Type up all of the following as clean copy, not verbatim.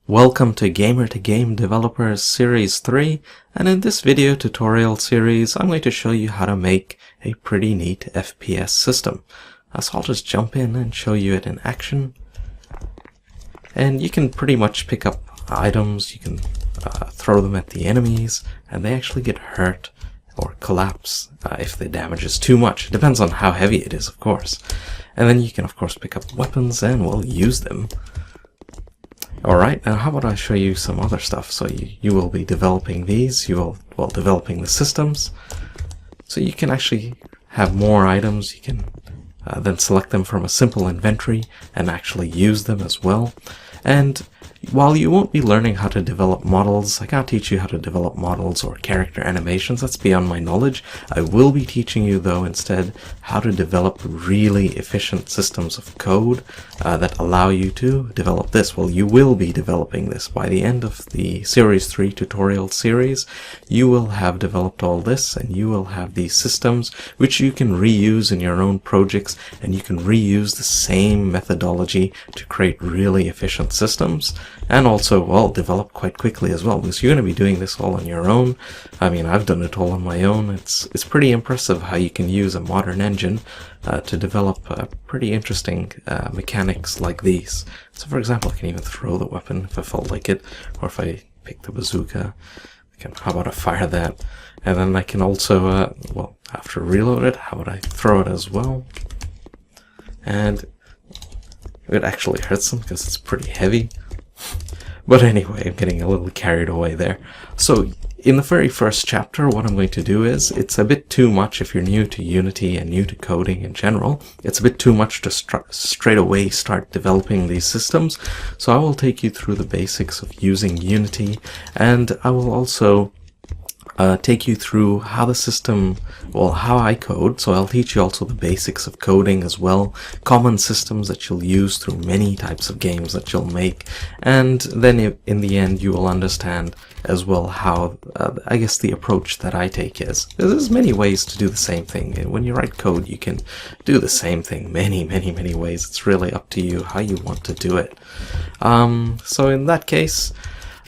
Welcome to Gamer to Game Developers Series 3, and in this video tutorial series I'm going to show you how to make a pretty neat FPS system. So I'll just jump in and show you it in action. And you can pretty much pick up items, you can throw them at the enemies, and they actually get hurt or collapse if the damage is too much. It depends on how heavy it is, of course. And then you can of course pick up weapons and, well, use them. Alright, now how about I show you some other stuff. So you will be developing these, developing the systems. So you can actually have more items, you can then select them from a simple inventory and actually use them as well. And while you won't be learning how to develop models, I can't teach you how to develop models or character animations, that's beyond my knowledge. I will be teaching you though instead how to develop really efficient systems of code that allow you to develop this. Well, you will be developing this. By the end of the Series 3 tutorial series, you will have developed all this and you will have these systems which you can reuse in your own projects, and you can reuse the same methodology to create really efficient systems. And also, well, develop quite quickly as well, because you're going to be doing this all on your own. I mean, I've done it all on my own. It's pretty impressive how you can use a modern engine to develop pretty interesting mechanics like these. So for example, I can even throw the weapon if I felt like it, or if I pick the bazooka, how about I fire that? And then I can also, well, after reload it, how about I throw it as well? And it actually hurts them because it's pretty heavy. But anyway, I'm getting a little carried away there. So in the very first chapter, what I'm going to do is, it's a bit too much if you're new to Unity and new to coding in general. It's a bit too much to straight away start developing these systems. So I will take you through the basics of using Unity, and I will also take you through how the system, well, how I code. So I'll teach you also the basics of coding as well, common systems that you'll use through many types of games that you'll make, and then in the end you will understand as well how, I guess, the approach that I take is. There's many ways to do the same thing. When you write code, you can do the same thing many ways. It's really up to you how you want to do it. So in that case,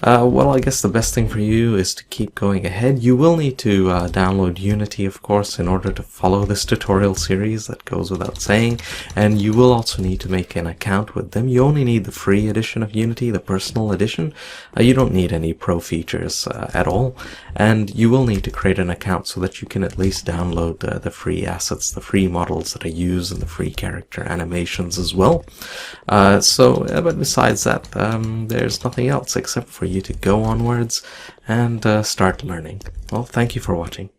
well, I guess the best thing for you is to keep going ahead. You will need to download Unity, of course, in order to follow this tutorial series. That goes without saying. And you will also need to make an account with them. You only need the free edition of Unity, the personal edition. You don't need any pro features at all. And you will need to create an account so that you can at least download the free assets, the free models that I use, and the free character animations as well. But besides that, there's nothing else except for you to go onwards and start learning. Well, thank you for watching.